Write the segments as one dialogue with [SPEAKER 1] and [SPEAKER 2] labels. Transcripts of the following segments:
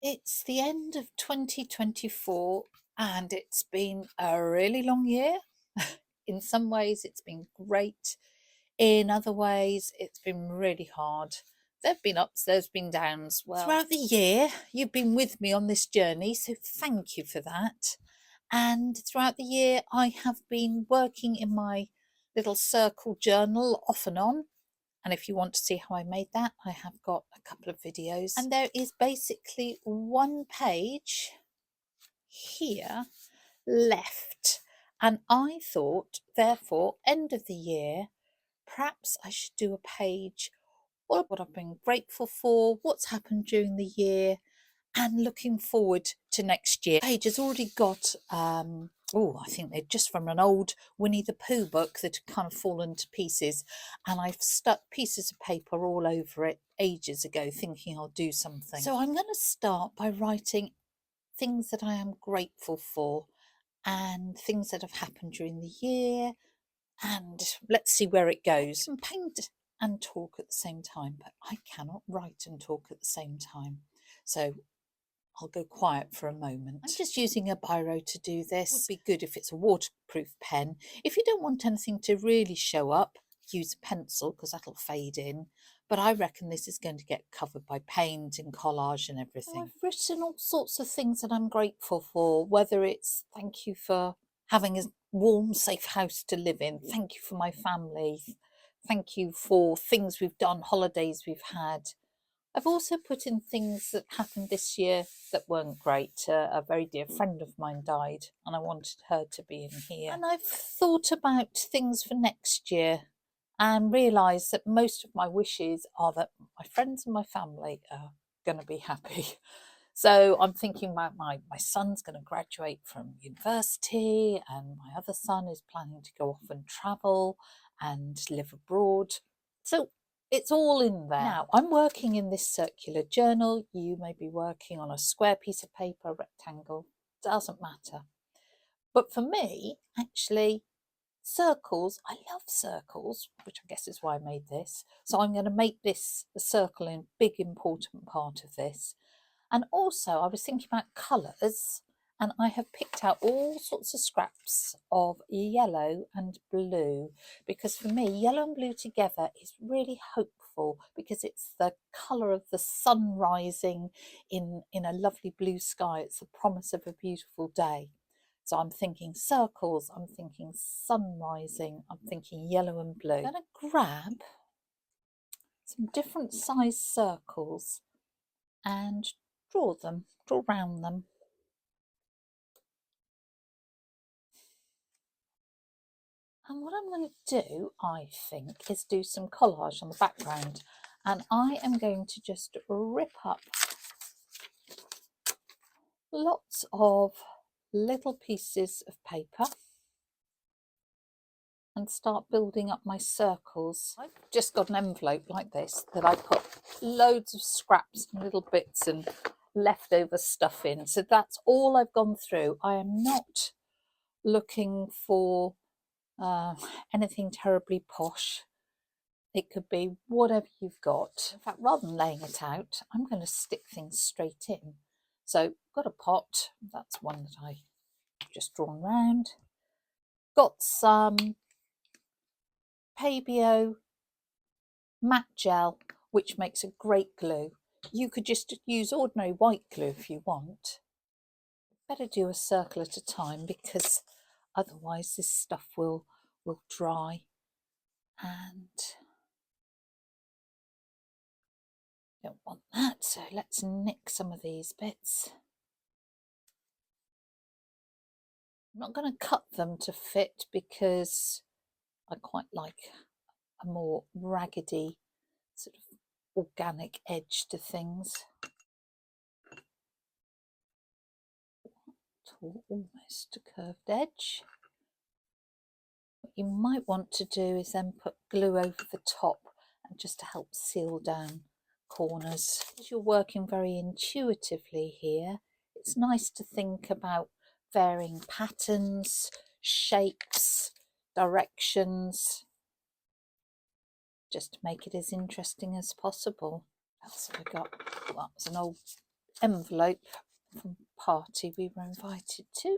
[SPEAKER 1] It's the end of 2024 and it's been a really long year. In some ways, it's been great. In other ways, it's been really hard. There have been ups, there's been downs. Well, throughout the year, you've been with me on this journey, so thank you for that. And throughout the year, I have been working in my little circle journal off and on. And if you want to see how I made that, I have got a couple of videos. And there is basically one page here left. And I thought, therefore, end of the year, perhaps I should do a page all of what I've been grateful for, what's happened during the year, and looking forward to next year. The page has already got I think they're just from an old Winnie the Pooh book that had kind of fallen to pieces, and I've stuck pieces of paper all over it ages ago thinking I'll do something. So I'm going to start by writing things that I am grateful for and things that have happened during the year, and let's see where it goes. I can paint and talk at the same time, but I cannot write and talk at the same time. So I'll go quiet for a moment. I'm just using a biro to do this. It would be good if it's a waterproof pen. If you don't want anything to really show up, use a pencil because that'll fade in. But I reckon this is going to get covered by paint and collage and everything. I've written all sorts of things that I'm grateful for, whether it's thank you for having a warm, safe house to live in. Thank you for my family. Thank you for things we've done, holidays we've had. I've also put in things that happened this year that weren't great. A very dear friend of mine died and I wanted her to be in here. And I've thought about things for next year and realised that most of my wishes are that my friends and my family are going to be happy. So I'm thinking about my son's going to graduate from university, and my other son is planning to go off and travel and live abroad. So it's all in there. Now, I'm working in this circular journal. You may be working on a square piece of paper, rectangle, doesn't matter. But for me, actually, circles, I love circles, which I guess is why I made this. So I'm going to make this a circle in a big important part of this. And also I was thinking about colours, and I have picked out all sorts of scraps of yellow and blue, because for me yellow and blue together is really hopeful because it's the colour of the sun rising in a lovely blue sky. It's the promise of a beautiful day. So I'm thinking circles, I'm thinking sun rising, I'm thinking yellow and blue. I'm going to grab some different size circles and draw around them. And what I'm going to do, I think, is do some collage on the background. And I am going to just rip up lots of little pieces of paper and start building up my circles. I've just got an envelope like this that I put loads of scraps and little bits and leftover stuff in. So that's all I've gone through. I am not looking for anything terribly posh. It could be whatever you've got. In fact, rather than laying it out, I'm going to stick things straight in. So got a pot, that's one that I just drawn round. Got some Pabio matte gel, which makes a great glue. You could just use ordinary white glue if you want. Better do a circle at a time because otherwise this stuff will dry, and don't want that. So let's nick some of these bits. I'm not going to cut them to fit because I quite like a more raggedy sort of organic edge to things. Almost a curved edge. What you might want to do is then put glue over the top and just to help seal down corners. As you're working very intuitively here, it's nice to think about varying patterns, shapes, directions, just to make it as interesting as possible. What else have I got? Well, that was an old envelope from a party we were invited to.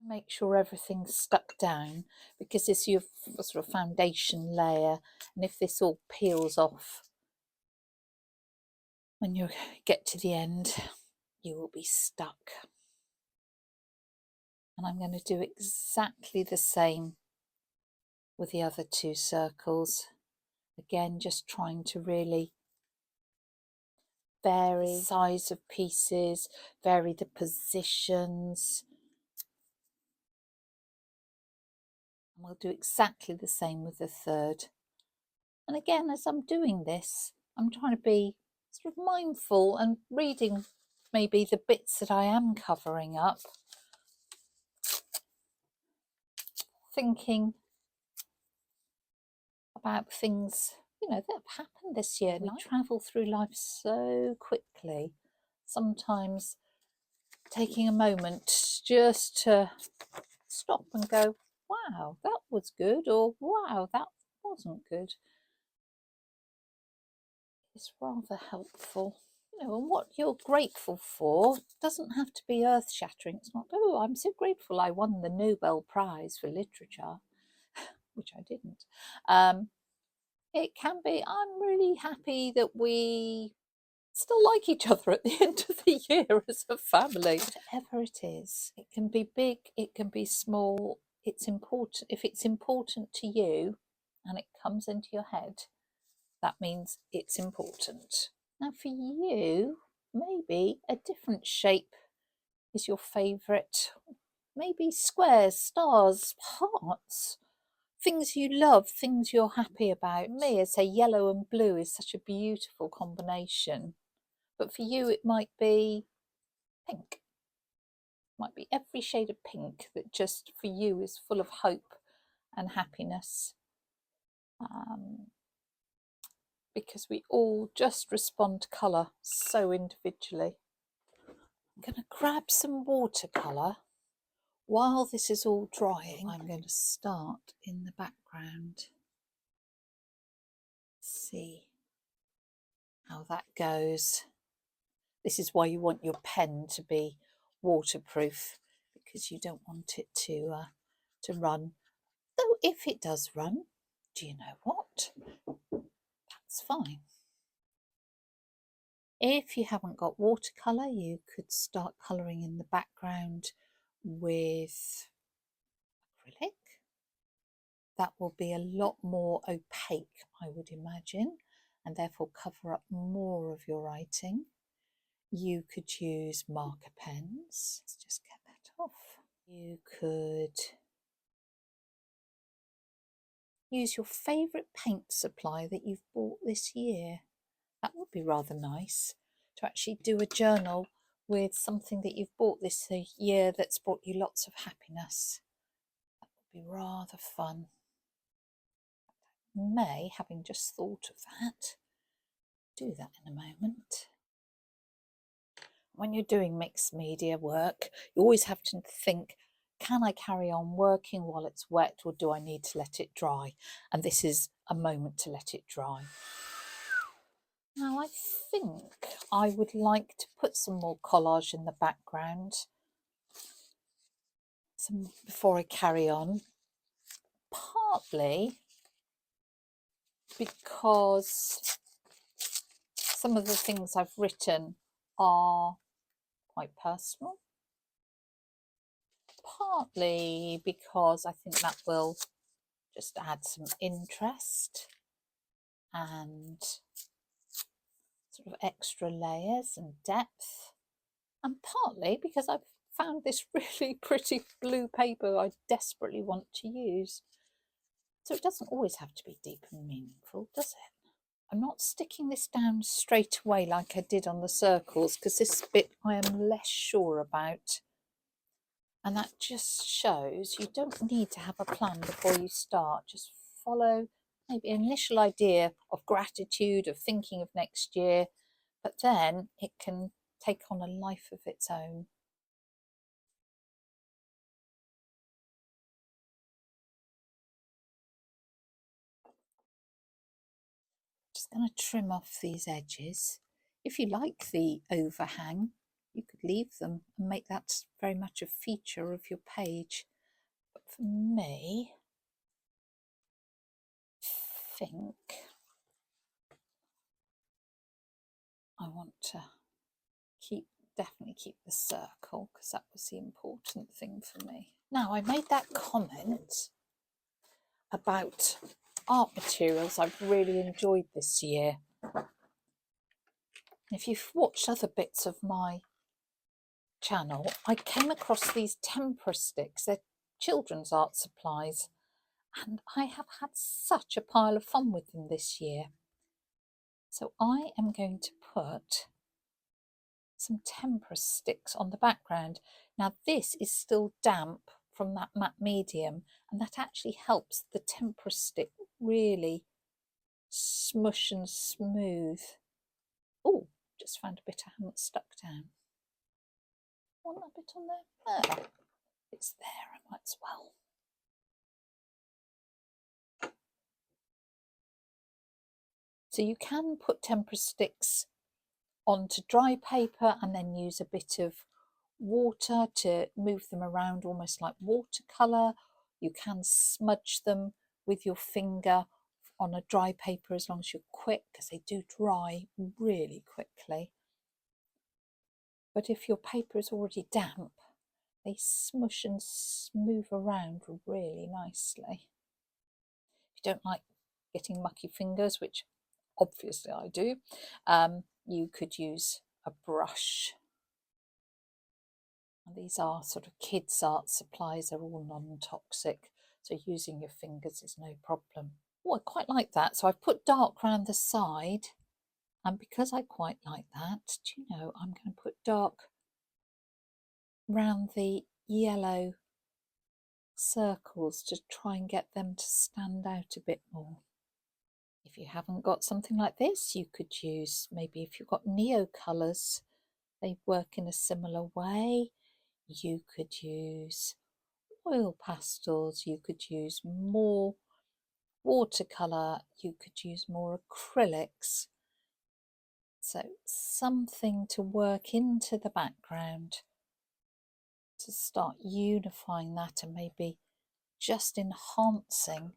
[SPEAKER 1] Make sure everything's stuck down, because it's your sort of foundation layer, and if this all peels off when you get to the end, you will be stuck. And I'm going to do exactly the same with the other two circles. Again, just trying to really vary the size of pieces, vary the positions. And we'll do exactly the same with the third. And again, as I'm doing this, I'm trying to be sort of mindful and reading maybe the bits that I am covering up, thinking about things, you know, that have happened this year. We travel through life so quickly. Sometimes taking a moment just to stop and go, wow, that was good, or wow, that wasn't good, is rather helpful. You know, and what you're grateful for doesn't have to be earth-shattering. It's not, oh, I'm so grateful I won the Nobel Prize for Literature, which I didn't. It can be, I'm really happy that we still like each other at the end of the year as a family. Whatever it is, it can be big, it can be small. It's important. If it's important to you and it comes into your head, that means it's important. Now for you, maybe a different shape is your favourite. Maybe squares, stars, hearts, things you love, things you're happy about. For me, I'd say yellow and blue is such a beautiful combination. But for you, it might be pink. It might be every shade of pink that just for you is full of hope and happiness. Because we all just respond to colour so individually. I'm going to grab some watercolour. While this is all drying, I'm going to start in the background. See how that goes. This is why you want your pen to be waterproof, because you don't want it to run. Though if it does run, do you know what? That's fine. If you haven't got watercolour, you could start colouring in the background with acrylic. That will be a lot more opaque, I would imagine, and therefore cover up more of your writing. You could use marker pens. Let's just get that off. You could use your favourite paint supply that you've bought this year. That would be rather nice, to actually do a journal with something that you've bought this year that's brought you lots of happiness. That would be rather fun. May, having just thought of that, do that in a moment. When you're doing mixed media work, you always have to think, can I carry on working while it's wet, or do I need to let it dry? And this is a moment to let it dry. Now I think I would like to put some more collage in the background before I carry on, partly because some of the things I've written are quite personal, partly because I think that will just add some interest and sort of extra layers and depth, and partly because I've found this really pretty blue paper I desperately want to use. So it doesn't always have to be deep and meaningful, does it? I'm not sticking this down straight away like I did on the circles, because this bit I am less sure about. And that just shows you don't need to have a plan before you start. Just follow maybe an initial idea of gratitude, of thinking of next year, but then it can take on a life of its own. Just going to trim off these edges. If you like the overhang, you could leave them and make that very much a feature of your page. But for me, I think I want to definitely keep the circle, because that was the important thing for me. Now, I made that comment about art materials I've really enjoyed this year. If you've watched other bits of my channel, I came across these tempera sticks. They're children's art supplies, and I have had such a pile of fun with them this year. So I am going to put some tempera sticks on the background. Now this is still damp from that matte medium, and that actually helps the tempera stick really smush and smooth. Oh, just found a bit I haven't stuck down. Want that bit on there? Oh, it's there, I might as well. So you can put tempera sticks onto dry paper and then use a bit of water to move them around, almost like watercolour. You can smudge them with your finger on a dry paper as long as you're quick, because they do dry really quickly. But if your paper is already damp, they smush and smooth around really nicely. If you don't like getting mucky fingers, which obviously I do, you could use a brush. And these are sort of kids' art supplies, they're all non-toxic, so using your fingers is no problem. Oh, I quite like that. So I've put dark around the side, and because I quite like that, do you know, I'm going to put dark round the yellow circles to try and get them to stand out a bit more. If you haven't got something like this, you could use, maybe if you've got neo colours, they work in a similar way. You could use oil pastels, you could use more watercolour, you could use more acrylics. So something to work into the background to start unifying that and maybe just enhancing.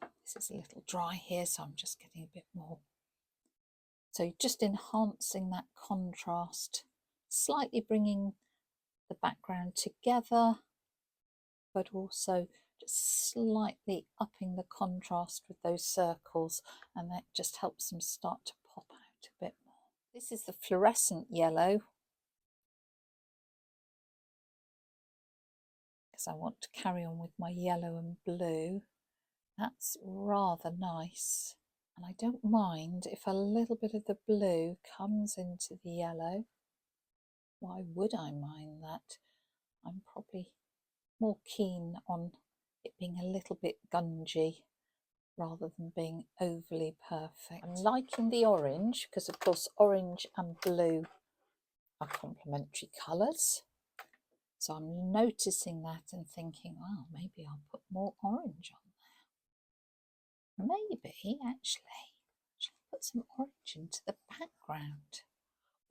[SPEAKER 1] This is a little dry here, so I'm just getting a bit more. So just enhancing that contrast, slightly bringing the background together, but also just slightly upping the contrast with those circles, and that just helps them start to pop out a bit more. This is the fluorescent yellow, because I want to carry on with my yellow and blue. That's rather nice, and I don't mind if a little bit of the blue comes into the yellow. Why would I mind that? I'm probably more keen on it being a little bit gungy rather than being overly perfect. I'm liking the orange because, of course, orange and blue are complementary colours. So I'm noticing that and thinking, well, maybe I'll put more orange on there. Maybe, actually, put some orange into the background.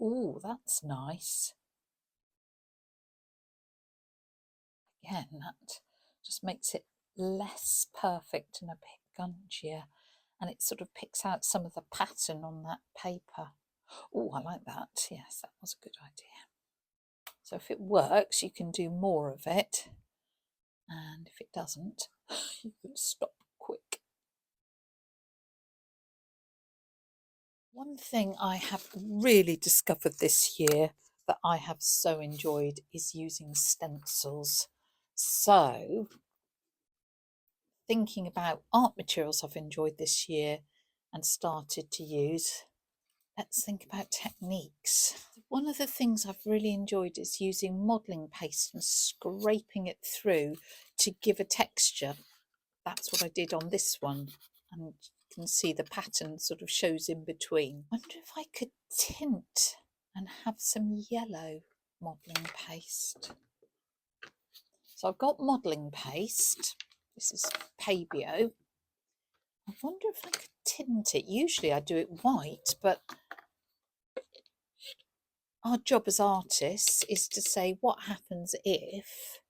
[SPEAKER 1] Oh, that's nice. Again, that just makes it less perfect and a bit gungier, and it sort of picks out some of the pattern on that paper. Oh, I like that. Yes, that was a good idea. So if it works, you can do more of it, and if it doesn't, you can stop quick. One thing I have really discovered this year that I have so enjoyed is using stencils. So thinking about art materials I've enjoyed this year and started to use, let's think about techniques. One of the things I've really enjoyed is using modelling paste and scraping it through to give a texture. That's what I did on this one, and you can see the pattern sort of shows in between. I wonder if I could tint and have some yellow modelling paste. So I've got modelling paste. This is Pabio. I wonder if I could tint it. Usually I do it white, but our job as artists is to say what happens if.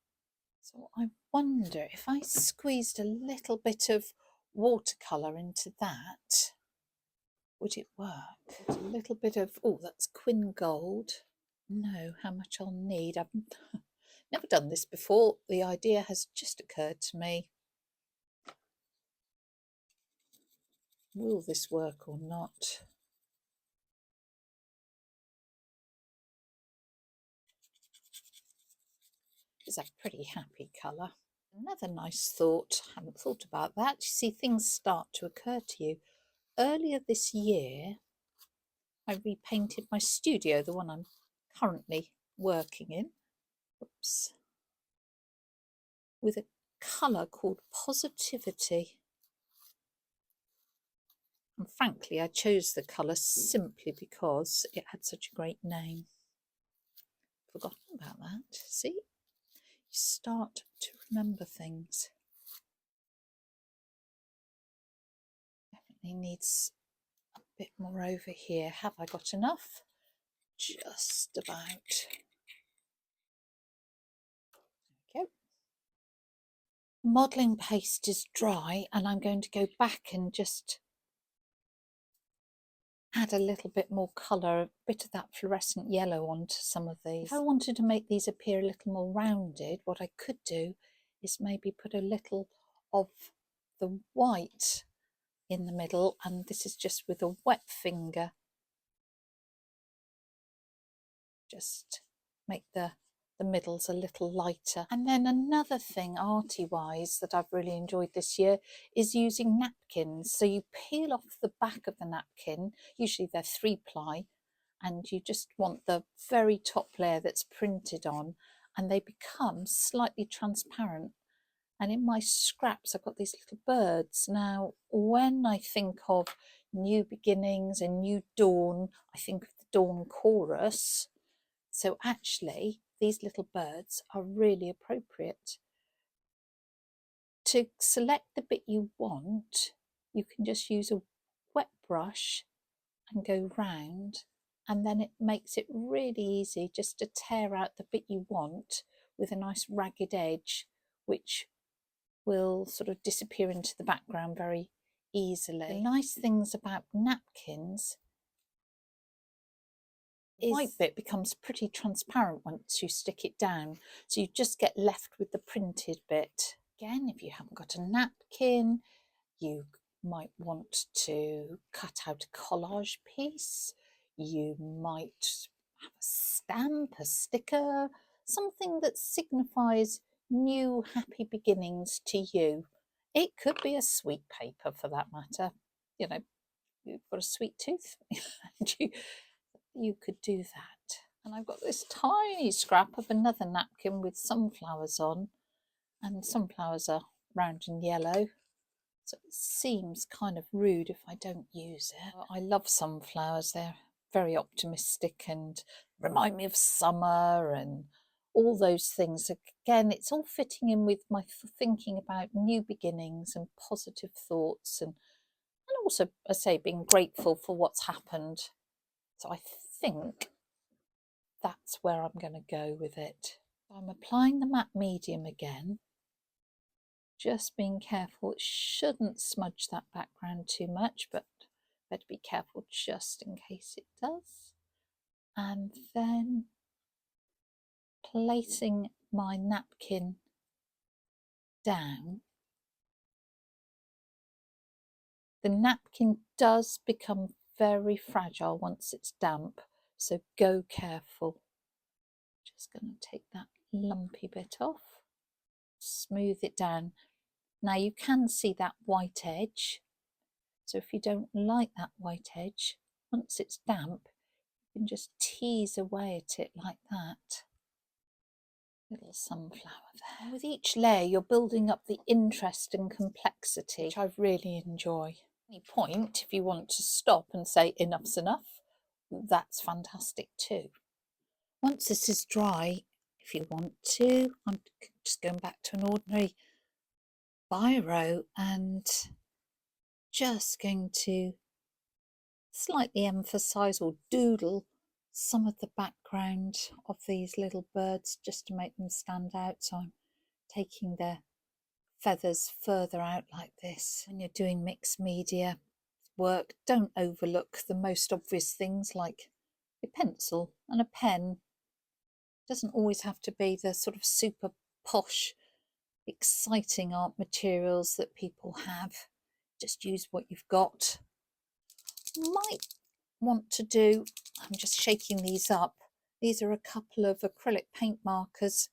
[SPEAKER 1] So I wonder if I squeezed a little bit of watercolour into that, would it work? A little bit of, oh, that's Quin Gold. Know how much I'll need. I've never done this before. The idea has just occurred to me. Will this work or not? It's a pretty happy colour. Another nice thought, I hadn't thought about that. You see, things start to occur to you. Earlier this year, I repainted my studio, the one I'm currently working in, oops, with a colour called Positivity. And frankly, I chose the colour simply because it had such a great name. Forgotten about that. See? You start to remember things. Definitely needs a bit more over here. Have I got enough? Just about. There we go. Modelling paste is dry, and I'm going to go back and just add a little bit more colour, a bit of that fluorescent yellow onto some of these. If I wanted to make these appear a little more rounded, what I could do is maybe put a little of the white in the middle, and this is just with a wet finger. Just make the middles a little lighter. And then another thing arty-wise that I've really enjoyed this year is using napkins. So you peel off the back of the napkin, usually they're 3-ply, and you just want the very top layer that's printed on, and they become slightly transparent. And in my scraps I've got these little birds. Now when I think of new beginnings and new dawn, I think of the dawn chorus. So actually, these little birds are really appropriate. To select the bit you want, you can just use a wet brush and go round, and then it makes it really easy just to tear out the bit you want with a nice ragged edge, which will sort of disappear into the background very easily. The nice things about napkins, the white bit becomes pretty transparent once you stick it down, so you just get left with the printed bit. Again, if you haven't got a napkin, you might want to cut out a collage piece. You might have a stamp, a sticker, something that signifies new happy beginnings to you. It could be a sweet paper for that matter. You know, you've got a sweet tooth and you could do that. And I've got this tiny scrap of another napkin with sunflowers on, and sunflowers are round and yellow, so it seems kind of rude if I don't use it. I love sunflowers, they're very optimistic and remind me of summer and all those things. Again, it's all fitting in with my thinking about new beginnings and positive thoughts, and also, I say, being grateful for what's happened. So I think that's where I'm going to go with it. I'm applying the matte medium again, just being careful it shouldn't smudge that background too much, but better be careful just in case it does. And then placing my napkin down. The napkin does become very fragile once it's damp, so go careful. Just going to take that lumpy bit off, smooth it down. Now you can see that white edge, so if you don't like that white edge, once it's damp, you can just tease away at it like that. Little sunflower there. With each layer you're building up the interest and complexity, which I really enjoy. At any point, if you want to stop and say enough's enough, that's fantastic too. Once this is dry, if you want to, I'm just going back to an ordinary biro and just going to slightly emphasize or doodle some of the background of these little birds just to make them stand out. So I'm taking their feathers further out like this. When you're doing mixed media work, don't overlook the most obvious things like a pencil and a pen. It doesn't always have to be the sort of super posh, exciting art materials that people have. Just use what you've got. Might want to do, I'm just shaking these up, these are a couple of acrylic paint markers,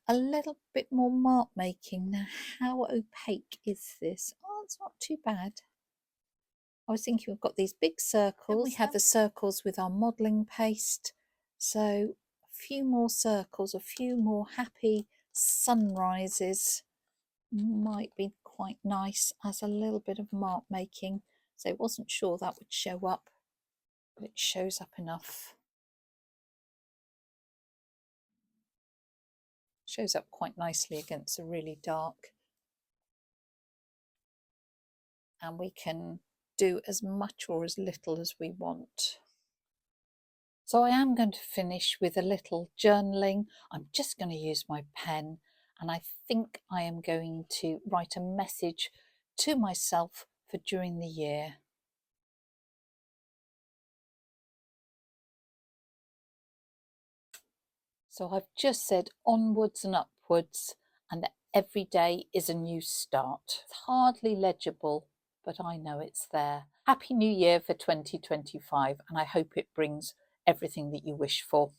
[SPEAKER 1] a little bit more mark making. Now how opaque is this? Oh, it's not too bad. I was thinking we've got these big circles, then we have the circles with our modelling paste, so a few more circles, a few more happy sunrises might be quite nice as a little bit of mark making. So I wasn't sure that would show up, but it shows up enough. Shows up quite nicely against a really dark. And we can do as much or as little as we want. So I am going to finish with a little journaling. I'm just going to use my pen, and I think I am going to write a message to myself for during the year. So I've just said onwards and upwards, and that every day is a new start. It's hardly legible, but I know it's there. Happy New Year for 2025, and I hope it brings everything that you wish for.